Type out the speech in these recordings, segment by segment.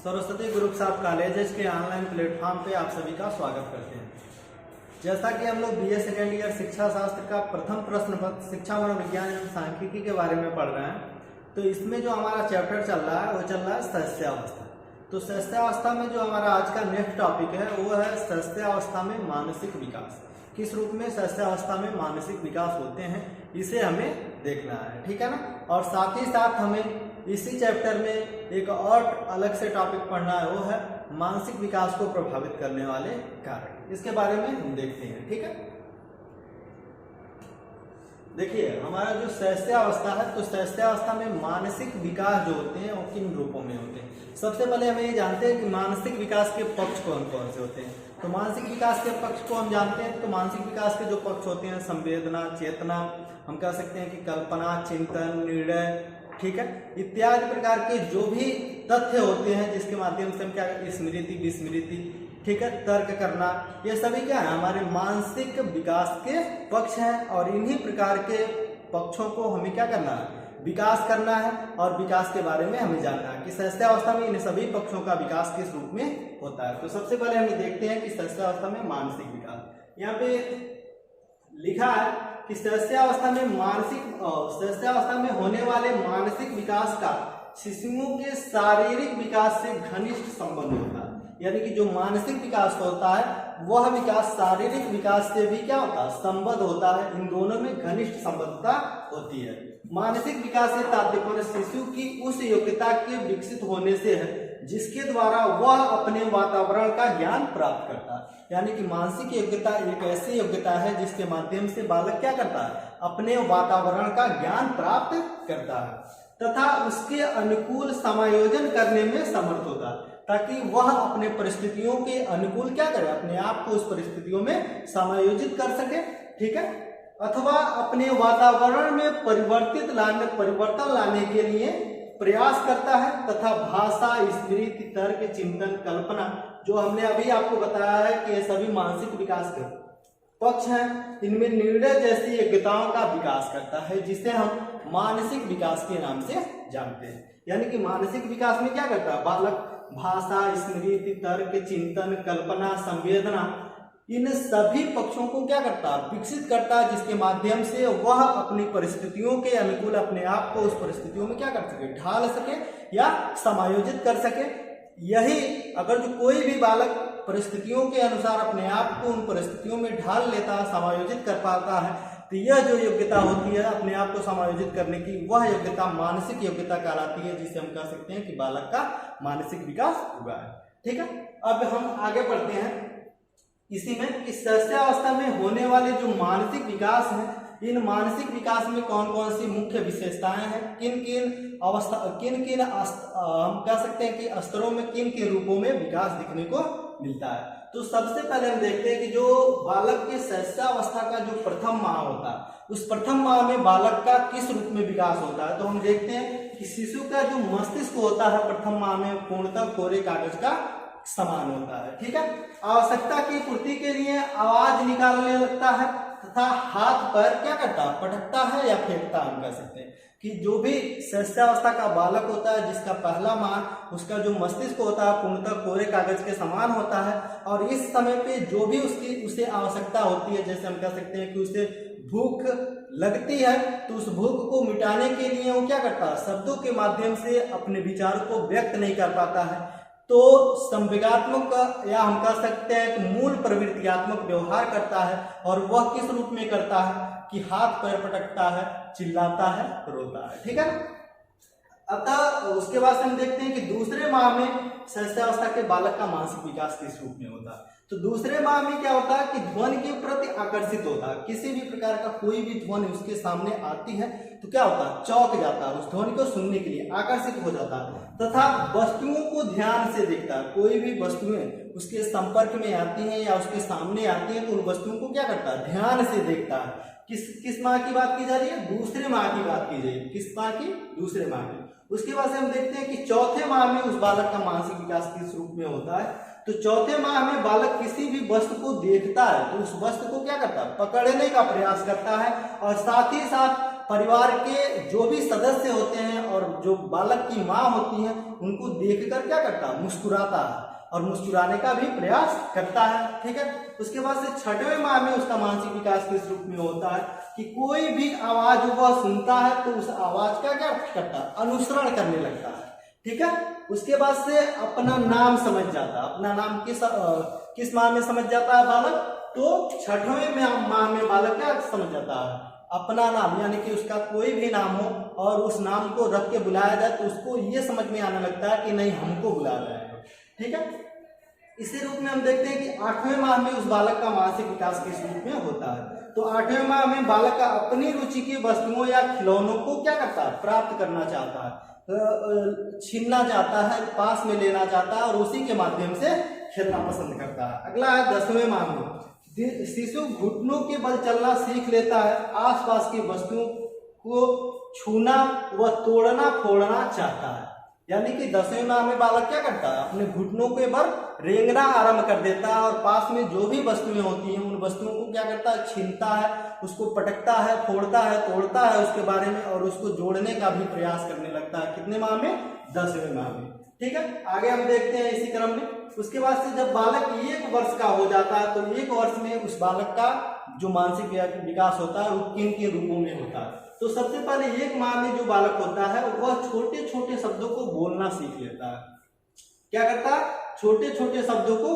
Saraswati groups of colleges के online platform पे आप सभी का स्वागत करते हैं। जैसा कि हम लोग बीए सेकेंड ईयर शिक्षा शास्त्र का प्रथम प्रश्न पत्र शिक्षा मनोविज्ञान एवं सांख्यिकी के बारे में पढ़ रहे हैं, तो इसमें जो हमारा चैप्टर चल रहा है वो चल रहा है सहस्यावस्था। तो सहस्यावस्था में जो हमारा आज का नेक्स्ट टॉपिक है वो है सहस्यावस्था में मानसिक विकास। किस रूप में सहस्यावस्था में मानसिक विकास होते हैं इसे हमें देखना है, ठीक है ना। और साथ ही साथ हमें इसी चैप्टर में एक और अलग से टॉपिक पढ़ना है, वो है मानसिक विकास को प्रभावित करने वाले कारक। इसके बारे में हम देखते हैं, ठीक है। देखिए हमारा जो सहस्यावस्था है, तो सहस्यावस्था में मानसिक विकास जो होते हैं वो किन रूपों में होते हैं। सबसे पहले हमें ये जानते हैं कि मानसिक विकास के पक्ष कौन कौन से होते हैं। तो मानसिक विकास के पक्ष को हम जानते हैं। तो मानसिक विकास के जो पक्ष होते हैं, संवेदना, चेतना, हम कह सकते हैं कि कल्पना, चिंतन, निर्णय, ठीक है, इत्यादि प्रकार के जो भी तथ्य होते हैं जिसके माध्यम से हम क्या, स्मृति, विस्मृति, ठीक है, तर्क करना, ये सभी क्या है, हमारे मानसिक विकास के पक्ष हैं। और इन्हीं प्रकार के पक्षों को हमें क्या करना है, विकास करना है। और विकास के बारे में हमें जानना है कि सहस्यावस्था में इन सभी पक्षों का विकास किस रूप में होता है। तो सबसे पहले हम देखते हैं कि सहस्यावस्था में मानसिक विकास। यहाँ पे लिखा है कि सहस्यावस्था में होने वाले मानसिक विकास का शिशुओं के शारीरिक विकास से घनिष्ठ संबंध होता है। यानी कि जो मानसिक विकास होता है वह विकास शारीरिक विकास से भी क्या होता है, संबद्ध होता है। इन दोनों में घनिष्ठ संबद्धता होती है। मानसिक विकास से तात्पर्य शिशु की उस योग्यता के विकसित होने से है जिसके द्वारा वह अपने वातावरण का ज्ञान प्राप्त करता है। यानी कि मानसिक योग्यता एक ऐसी योग्यता है जिसके माध्यम से बालक क्या करता है, अपने वातावरण का ज्ञान प्राप्त करता है तथा उसके अनुकूल समायोजन करने में समर्थ होता है, ताकि वह अपने परिस्थितियों के अनुकूल क्या करे, अपने आप को उस परिस्थितियों में समायोजित कर सके, ठीक है, अथवा अपने वातावरण में परिवर्तन लाने के लिए प्रयास करता है। तथा भाषा, स्मृति, तर्क, चिंतन, कल्पना, जो हमने अभी आपको बताया है कि ये सभी मानसिक विकास के पक्ष हैं, इनमें निर्णय जैसी योग्यताओं का विकास करता है, जिसे हम मानसिक विकास के नाम से जानते हैं। यानी कि मानसिक विकास में क्या करता है बालक, भाषा, स्मृति, तर्क, चिंतन, कल्पना, संवेदना, इन सभी पक्षों को क्या करता है, विकसित करता है, जिसके माध्यम से वह अपनी परिस्थितियों के अनुकूल अपने आप को उस परिस्थितियों में क्या कर सके, ढाल सके या समायोजित कर सके। यही अगर जो कोई भी बालक परिस्थितियों के अनुसार अपने आप को उन परिस्थितियों में ढाल लेता है, समायोजित कर पाता है, तो यह जो योग्यता होती है अपने आप को समायोजित करने की, वह योग्यता मानसिक योग्यता कहलाती है, जिसे हम कह सकते हैं कि बालक का मानसिक विकास हुआ है, ठीक है। अब हम आगे बढ़ते हैं इसी में कि सहस्यावस्था में होने वाले जो मानसिक विकास हैं, इन मानसिक विकास में कौन कौन सी मुख्य विशेषताएं हैं, किन किन हम कह सकते हैं कि स्तरों में किन किन रूपों में विकास दिखने को मिलता है। तो सबसे पहले हम देखते हैं कि जो बालक के सहस्यावस्था का जो प्रथम माह होता है, उस प्रथम माह में बालक का किस रूप में विकास होता है। तो हम देखते हैं कि शिशु का जो मस्तिष्क होता है प्रथम माह में पूर्णतः कोरे कागज का समान होता है, ठीक है। आवश्यकता की पूर्ति के लिए आवाज निकालने लगता है तथा हाथ पर क्या करता है, पटकता है या फेंकता है। हम कह सकते हैं कि जो भी सहस्यावस्था का बालक होता है जिसका पहला माह, उसका जो मस्तिष्क होता है पूर्णतः कोरे कागज के समान होता है। और इस समय पे जो भी उसे आवश्यकता होती है, जैसे हम कह सकते हैं कि उसे भूख लगती है, तो उस भूख को मिटाने के लिए वो क्या करता है, शब्दों के माध्यम से अपने विचारों को व्यक्त नहीं कर पाता है, तो संवेगात्मक या हम कह सकते हैं कि मूल प्रवृत्तियात्मक व्यवहार करता है। और वह किस रूप में करता है कि हाथ पैर पटकता है, चिल्लाता है, रोता है, ठीक है। अतः उसके बाद हम देखते हैं कि दूसरे माह में सहस्यावस्था के बालक का मानसिक विकास किस रूप में होता है। तो दूसरे माह में क्या होता है कि ध्वनि के प्रति आकर्षित होता है। किसी भी प्रकार का कोई भी ध्वनि उसके सामने आती है तो क्या होता है, चौंक जाता है, उस ध्वनि को सुनने के लिए आकर्षित हो जाता है तथा वस्तुओं को ध्यान से देखता है। कोई भी वस्तुएं उसके संपर्क में आती हैं या उसके सामने आती हैं तो उन वस्तुओं को क्या करता है, ध्यान से देखता है। किस माह की बात की जा रही है, दूसरे माह की बात की जाएगी। किस माह की, दूसरे माह की। उसके बाद से हम देखते हैं कि चौथे माह में उस बालक का मानसिक विकास किस रूप में होता है। तो चौथे माह में बालक किसी भी वस्तु को देखता है तो उस वस्तु को क्या करता है, पकड़ने का प्रयास करता है और साथ ही साथ परिवार के जो भी सदस्य होते हैं और जो बालक की माँ होती है उनको देखकर क्या करता है, मुस्कुराता है और मुस्कुराने का भी प्रयास करता है। ठीक है, उसके बाद से 6वें माह में उसका मानसिक विकास किस रूप में होता है कि कोई भी आवाज वह सुनता है तो उस आवाज का क्या करता है, अनुसरण करने लगता है। ठीक है, उसके बाद से अपना नाम समझ जाता है। अपना नाम किस माह में समझ जाता है बालक, तो 6वें माह में बालक क्या समझ जाता है, अपना नाम, यानी कि उसका कोई भी नाम हो और उस नाम को रख के बुलाया जाए तो उसको ये समझ में आने लगता है कि नहीं हमको बुला रहा है। ठीक है, इसी रूप में हम देखते हैं कि 8वें माह में उस बालक का मानसिक विकास किस रूप में होता है। तो 8वें माह में बालक का अपनी रुचि की वस्तुओं या खिलौनों को क्या करता है, प्राप्त करना चाहता है, छीनना चाहता है, पास में लेना चाहता है और उसी के माध्यम से खेलना पसंद करता है। अगला है 10वें माह में शिशु घुटनों के बल चलना सीख लेता है, आसपास की वस्तुओं को छूना व तोड़ना फोड़ना चाहता है। यानी कि 10वें माह में बालक क्या करता है, अपने घुटनों के बल रेंगना आरंभ कर देता है और पास में जो भी वस्तुएं होती हैं उन वस्तुओं को क्या करता है, छीनता है, उसको पटकता है, फोड़ता है, तोड़ता है उसके बारे में और उसको जोड़ने का भी प्रयास करने लगता है। कितने माह में, 10वें माह में। ठीक है, आगे हम देखते हैं इसी क्रम में। उसके बाद से जब बालक 1 वर्ष का हो जाता है तो 1 वर्ष में उस बालक का जो मानसिक विकास होता है वो किन किन रूपों में होता है। तो सबसे पहले 1 माह में जो बालक होता है वह छोटे छोटे शब्दों को बोलना सीख लेता है। क्या करता है, छोटे छोटे शब्दों को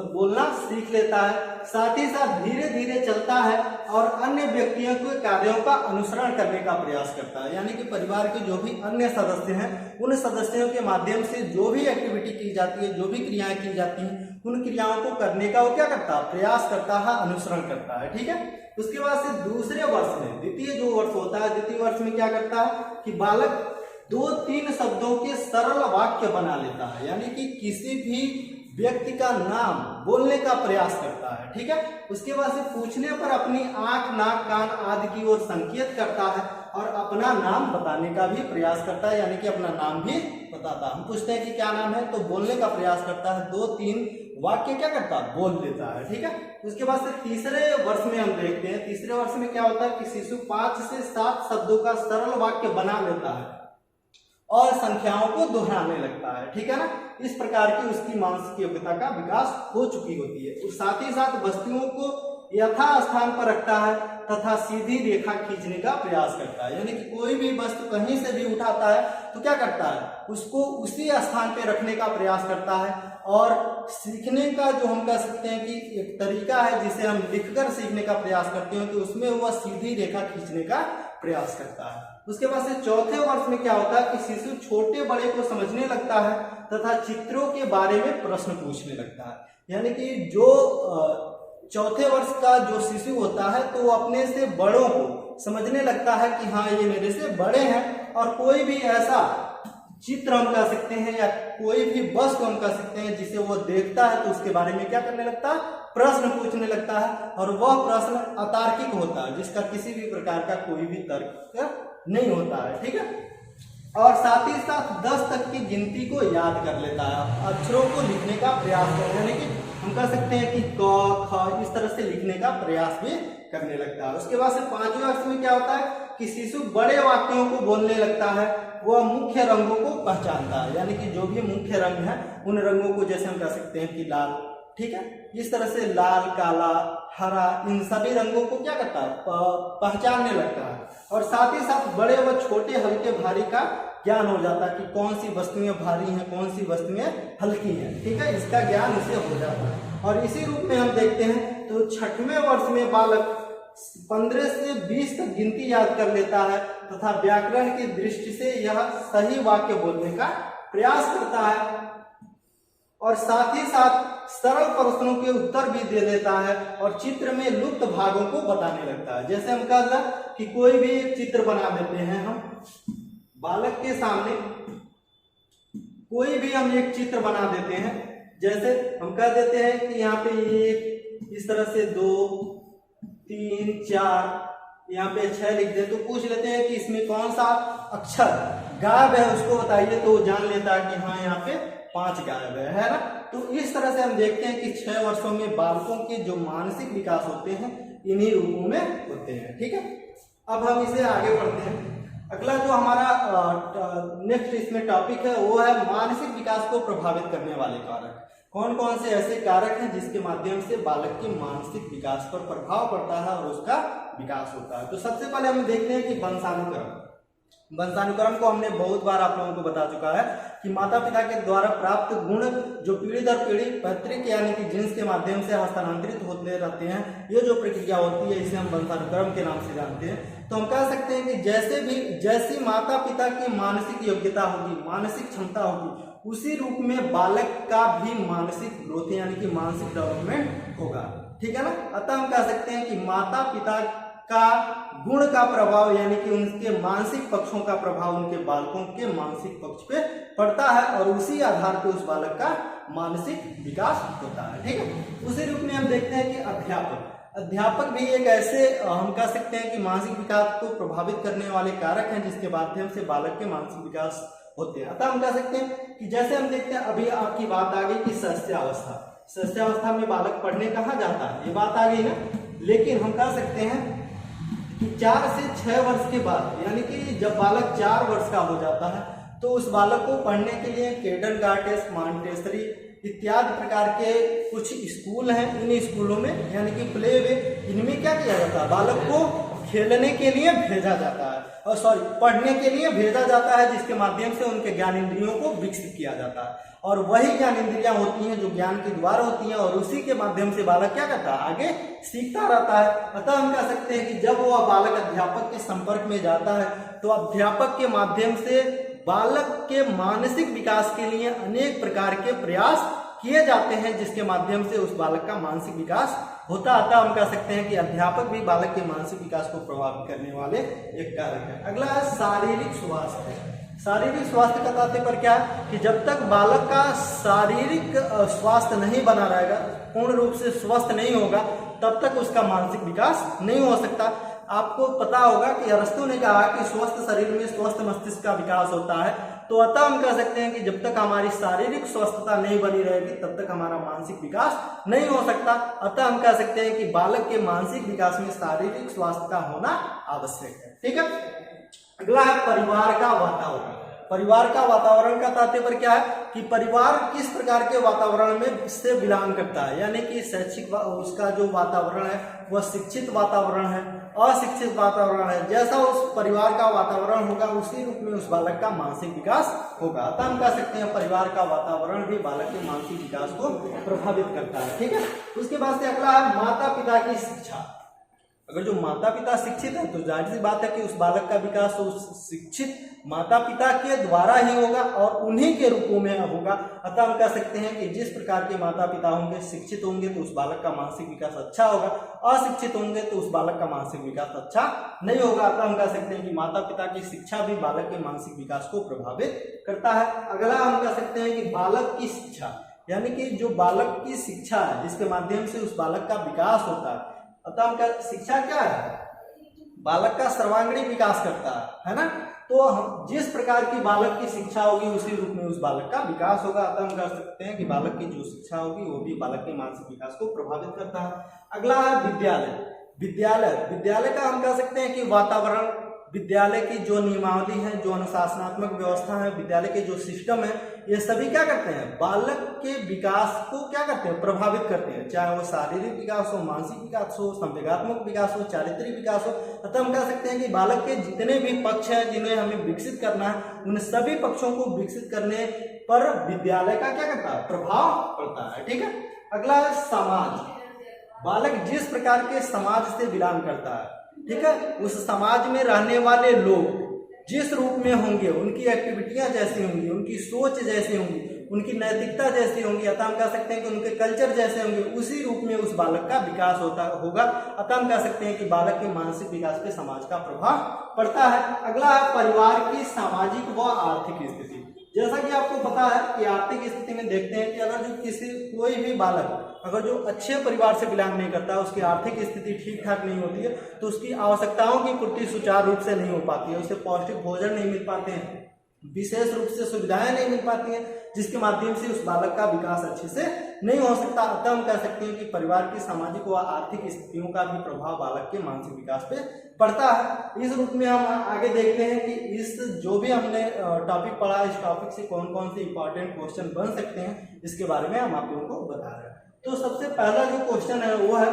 बोलना सीख लेता है। साथ ही साथ धीरे धीरे चलता है और अन्य व्यक्तियों के कार्यों का अनुसरण करने का प्रयास करता है। यानी कि परिवार के जो भी अन्य सदस्य हैं उन सदस्यों के माध्यम से जो भी एक्टिविटी की जाती है, जो भी क्रियाएं की जाती हैं उन क्रियाओं को करने का वो क्या करता है, प्रयास करता है, अनुसरण करता है। ठीक है, उसके बाद से दूसरे वर्ष में, द्वितीय जो वर्ष होता है, द्वितीय वर्ष में क्या करता है कि बालक 2-3 शब्दों के सरल वाक्य बना लेता है। यानी कि किसी भी व्यक्ति का नाम बोलने का प्रयास करता है। ठीक है, उसके बाद से पूछने पर अपनी आंख, नाक, कान आदि की ओर संकेत करता है और अपना नाम बताने का भी प्रयास करता है। यानी कि अपना नाम भी बताता है। हम पूछते हैं कि क्या नाम है तो बोलने का प्रयास करता है, 2-3 वाक्य क्या करता है, बोल देता है। ठीक है, उसके बाद से तीसरे वर्ष में हम देखते हैं, तीसरे वर्ष में क्या होता है कि शिशु 5 से 7 शब्दों का सरल वाक्य बना लेता है और संख्याओं को दोहराने लगता है। ठीक है ना, इस प्रकार की उसकी मानसिक योग्यता का विकास हो चुकी होती है। और साथ ही साथ वस्तुओं को यथा स्थान पर रखता है तथा सीधी रेखा खींचने का प्रयास करता है। यानी कि कोई भी वस्तु कहीं से भी उठाता है तो क्या करता है, उसको उसी स्थान पे रखने का प्रयास करता है। और सीखने का जो हम कह सकते हैं कि एक तरीका है जिसे हम लिखकर सीखने का प्रयास करते हैं तो उसमें वह सीधी रेखा खींचने का प्रयास करता है। उसके बाद से चौथे वर्ष में क्या होता है कि शिशु छोटे बड़े को समझने लगता है तथा चित्रों के बारे में प्रश्न पूछने लगता है। यानी कि जो चौथे वर्ष का जो शिशु होता है तो वो अपने से बड़ों को समझने लगता है कि हाँ ये मेरे से बड़े हैं और कोई भी ऐसा चित्र हम कह सकते हैं या कोई भी वस्तु हम कह सकते हैं जिसे वो देखता है तो उसके बारे में क्या करने लगता है, प्रश्न पूछने लगता है। और वह प्रश्न अतार्किक होता है जिसका किसी भी प्रकार का कोई भी तर्क नहीं होता है। ठीक है, और साथ ही साथ 10 तक की गिनती को याद कर लेता है, अक्षरों को लिखने का प्रयास करता है। यानी कि हम कह सकते हैं कि क, ख इस तरह से लिखने का प्रयास भी करने लगता है। उसके बाद से 5वें वर्ष में क्या होता है कि शिशु बड़े वाक्यों को बोलने लगता है, वह मुख्य रंगों को पहचानता है। यानी कि जो भी मुख्य रंग है उन रंगों को जैसे हम कह सकते हैं कि लाल, ठीक है, इस तरह से लाल, काला, हरा, इन सभी रंगों को क्या करता है, पहचानने लगता है। और साथ ही साथ बड़े व छोटे, हल्के, भारी का ज्ञान हो जाता है कि कौन सी वस्तुएं भारी हैं, कौन सी वस्तुएं हल्की हैं। ठीक है, इसका ज्ञान इसे हो जाता है। और इसी रूप में हम देखते हैं तो 6वें वर्ष में बालक 15 से 20 तक गिनती याद कर लेता है तथा व्याकरण की दृष्टि से यह सही वाक्य बोलने का प्रयास करता है और साथ ही साथ सरल प्रश्नों के उत्तर भी दे देता है और चित्र में लुप्त भागों को बताने लगता है। जैसे हम कह रहे कि कोई भी एक चित्र बना देते हैं, हम बालक के सामने कोई भी हम एक चित्र बना देते हैं। जैसे हम कह देते हैं कि यहाँ पे एक, इस तरह से 2, 3, 4, यहाँ पे 6 लिख दे तो पूछ लेते हैं कि इसमें कौन सा अक्षर गायब है उसको बताइए, तो वो जान लेता है कि हाँ यहाँ पे 5 गायब है ना। तो इस तरह से हम देखते हैं कि 6 वर्षों में बालकों के जो मानसिक विकास होते हैं इन्हीं रूपों में होते हैं। ठीक है, अब हम इसे आगे बढ़ते हैं। अगला जो हमारा नेक्स्ट इसमें टॉपिक है वो है मानसिक विकास को प्रभावित करने वाले कारक। कौन कौन से ऐसे कारक हैं जिसके माध्यम से बालक के मानसिक विकास पर प्रभाव पड़ता है और उसका विकास होता है। तो सबसे पहले हम देखते हैं कि वंशानुक्रम। वंशानुक्रम को हमने बहुत बार आप लोगों को बता चुका है कि माता पिता के द्वारा प्राप्त गुण जो पीढ़ी दर पीढ़ी पैतृक यानी कि जीन्स के माध्यम से हस्तांतरित होते रहते हैं, ये जो प्रक्रिया होती है इसे हम वंशानुक्रम के नाम से जानते हैं। तो हम कह सकते हैं कि जैसी माता पिता की मानसिक योग्यता होगी, मानसिक क्षमता होगी, उसी रूप में बालक का भी मानसिक ग्रोथ यानी कि मानसिक डेवलपमेंट होगा। ठीक है ना। अतः हम कह सकते हैं कि माता पिता का गुण का प्रभाव यानी कि उनके मानसिक पक्षों का प्रभाव उनके बालकों के मानसिक पक्ष पे पड़ता है और उसी आधार पर उस बालक का मानसिक विकास होता है। ठीक है। उसी रूप में हम देखते हैं कि अध्यापक भी एक ऐसे हम कह सकते हैं कि मानसिक विकास को प्रभावित करने वाले कारक हैं जिसके माध्यम से बालक के मानसिक विकास होते हैं। अतः हम कह सकते हैं कि जैसे हम देखते हैं अभी आपकी बात आ गई कि शैशवावस्था में बालक पढ़ने कहाँ जाता है, ये बात आ गई ना। लेकिन हम कह सकते हैं कि 4 से 6 वर्ष के बाद यानी कि जब बालक 4 वर्ष का हो जाता है तो उस बालक को पढ़ने के लिए किंडरगार्टन, मॉन्टेसरी इत्यादि प्रकार के कुछ स्कूल हैं। इन स्कूलों में यानी कि प्ले वे, इनमें क्या किया जाता है, बालक को खेलने के लिए भेजा जाता है और पढ़ने के लिए भेजा जाता है, जिसके माध्यम से उनके ज्ञान इंद्रियों को विकसित किया जाता है। और वही ज्ञान इंद्रियां होती हैं जो ज्ञान के द्वार होती हैं और उसी के माध्यम से बालक क्या करता है, आगे सीखता रहता है। अतः हम कह सकते हैं कि जब वह बालक अध्यापक के संपर्क में जाता है तो अध्यापक के माध्यम से बालक के मानसिक विकास के लिए अनेक प्रकार के प्रयास किए जाते हैं, जिसके माध्यम से उस बालक का मानसिक विकास होता। अतः हम कह सकते हैं कि अध्यापक भी बालक के मानसिक विकास को प्रभावित करने वाले एक कारक है। अगला है शारीरिक स्वास्थ्य। शारीरिक स्वास्थ्य का तात्पर्य क्या है कि जब तक बालक का शारीरिक स्वास्थ्य नहीं बना रहेगा, पूर्ण रूप से स्वस्थ नहीं होगा, तब तक उसका मानसिक विकास नहीं हो सकता। आपको पता होगा कि अरस्तु ने कहा कि स्वस्थ शरीर में स्वस्थ मस्तिष्क का विकास होता है। तो अतः हम कह सकते हैं कि जब तक हमारी शारीरिक स्वस्थता नहीं बनी रहेगी तब तक हमारा मानसिक विकास नहीं हो सकता। अतः हम कह सकते हैं कि बालक के मानसिक विकास में शारीरिक स्वास्थ्य का होना आवश्यक है। ठीक है। अगला है परिवार का वातावरण। परिवार का वातावरण का तात्पर्य क्या है कि परिवार किस प्रकार के वातावरण में से बिलोंग करता है, यानी कि शैक्षिक उसका जो वातावरण है वह शिक्षित वातावरण है, अशिक्षित वातावरण है। जैसा उस परिवार का वातावरण होगा उसी रूप में उस बालक का मानसिक विकास होगा। अतः हम कह सकते हैं परिवार का वातावरण भी बालक के मानसिक विकास को प्रभावित करता है। ठीक है। उसके बाद से अगला है माता पिता की शिक्षा। अगर जो माता पिता शिक्षित है तो जाहिर सी बात है कि उस बालक का विकास उस शिक्षित माता पिता के द्वारा ही होगा और उन्हीं के रूपों में होगा। अतः हम कह सकते हैं कि जिस प्रकार के माता पिता होंगे, शिक्षित होंगे तो उस बालक का मानसिक विकास अच्छा होगा, अशिक्षित होंगे तो उस बालक का मानसिक विकास अच्छा नहीं होगा। अतः हम कह सकते हैं कि माता पिता की शिक्षा भी बालक के मानसिक विकास को प्रभावित करता है। अगला हम कह सकते हैं कि बालक की शिक्षा, यानी कि जो बालक की शिक्षा है जिसके माध्यम से उस बालक का विकास होता है। अतः हम शिक्षा क्या है, बालक का सर्वांगीण विकास करता है ना। तो हम जिस प्रकार की बालक की शिक्षा होगी उसी रूप में उस बालक का विकास होगा। अतः हम कह सकते हैं कि बालक की जो शिक्षा होगी वो भी बालक के मानसिक विकास को प्रभावित करता है। अगला है विद्यालय का हम कह सकते हैं कि वातावरण, विद्यालय की जो नियमावली है, जो अनुशासनात्मक व्यवस्था है, विद्यालय के जो सिस्टम है, ये सभी क्या करते हैं, बालक के विकास को क्या करते हैं, प्रभावित करते हैं। चाहे वो शारीरिक विकास हो, मानसिक विकास हो, संवेगात्मक विकास हो, चारित्रिक विकास हो। अतः हम कह सकते हैं कि बालक के जितने भी पक्ष हैं जिन्हें हमें विकसित करना है, उन सभी पक्षों को विकसित करने पर विद्यालय का क्या करता है, प्रभाव पड़ता है। ठीक है। अगला है समाज। बालक जिस प्रकार के समाज से बिलोंग करता है, ठीक है, उस समाज में रहने वाले लोग जिस रूप में होंगे, उनकी एक्टिविटियां जैसी होंगी, उनकी सोच जैसी होंगी, उनकी नैतिकता जैसी होंगी, अतः हम कह सकते हैं कि उनके कल्चर जैसे होंगे, उसी रूप में उस बालक का विकास होगा। अतः हम कह सकते हैं कि बालक के मानसिक विकास पे समाज का प्रभाव पड़ता है। अगला है परिवार की सामाजिक व आर्थिक स्थिति। जैसा कि आपको पता है कि आर्थिक स्थिति में देखते हैं कि अगर जो कोई भी बालक अगर जो अच्छे परिवार से बिलोंग नहीं करता है, उसकी आर्थिक स्थिति ठीक ठाक नहीं होती है, तो उसकी आवश्यकताओं की पूर्ति सुचारू रूप से नहीं हो पाती है, उसे पौष्टिक भोजन नहीं मिल पाते हैं, विशेष रूप से सुविधाएं नहीं मिल पाती हैं, जिसके माध्यम से उस बालक का विकास अच्छे से नहीं हो सकता। अतः हम कह सकते हैं कि परिवार की सामाजिक व आर्थिक स्थितियों का भी प्रभाव बालक के मानसिक विकास पे पड़ता है। इस रूप में हम आगे देखते हैं कि इस जो भी हमने टॉपिक पढ़ा, इस टॉपिक से कौन कौन से इंपॉर्टेंट क्वेश्चन बन सकते हैं, इसके बारे में हम आप लोगों को बता रहे हैं। तो सबसे पहला जो क्वेश्चन है वो है,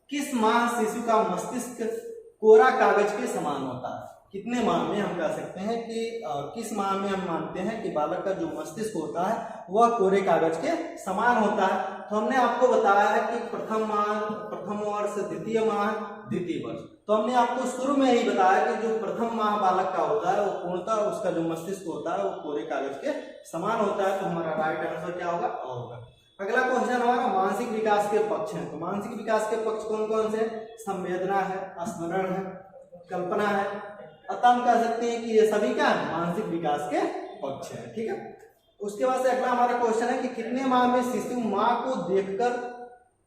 किस माह शिशु का मस्तिष्क कोरा कागज के समान होता है? कितने माह में हम कह सकते हैं कि किस माह में हम मानते हैं कि बालक का जो मस्तिष्क होता है वह कोरे कागज के समान होता है? तो हमने आपको बताया है कि प्रथम माह, प्रथम वर्ष, द्वितीय माह, द्वितीय वर्ष। तो हमने आपको शुरू में ही बताया कि जो प्रथम माह बालक का होता है वो पूर्णतः उसका जो मस्तिष्क होता है वो कोरे कागज के समान होता है। तो हमारा राइट आंसर क्या होगा? अ होगा। अगला क्वेश्चन हमारा मानसिक विकास के पक्ष है। तो मानसिक विकास के पक्ष कौन कौन से? संवेदना है, स्मरण है, कल्पना है। अतः हम कह सकते हैं कि ये सभी क्या है? मानसिक विकास के पक्ष है। ठीक है। उसके बाद से अगला हमारा क्वेश्चन है कि कितने माह में शिशु माँ को देखकर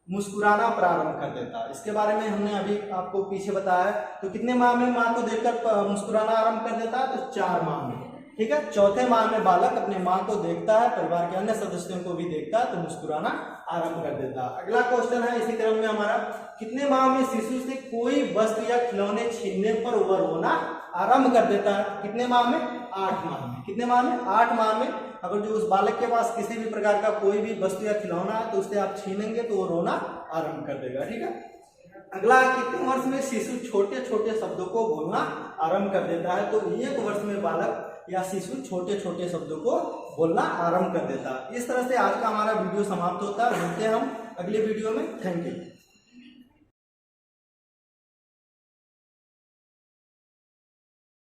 मुस्कुराना प्रारंभ कर देता है? इसके बारे में हमने अभी आपको पीछे बताया। तो कितने माह में माँ को देखकर मुस्कुराना आरंभ कर देता है? तो 4 माह में। ठीक है। चौथे माह में बालक अपने माँ को देखता है, परिवार के अन्य सदस्यों को भी देखता है, तो मुस्कुराना आरंभ कर देता है। अगला क्वेश्चन है इसी क्रम में हमारा, कितने माह में शिशु से कोई वस्तु या खिलौने छीनने पर वह रोना आरंभ कर देता है? कितने माह में? 8 माह में। कितने माह में? 8 माह में। अगर जो उस बालक के पास किसी भी प्रकार का कोई भी वस्तु या खिलौना है तो उससे आप छीनेंगे तो वो रोना आरंभ कर देगा। ठीक है। अगला, कितने वर्ष में शिशु छोटे छोटे शब्दों को बोलना आरंभ कर देता है? तो 1 वर्ष में बालक या शिशु छोटे छोटे शब्दों को बोलना आरंभ कर देता है। इस तरह से आज का हमारा वीडियो समाप्त होता है। मिलते हैं हम अगले वीडियो में। Thank you.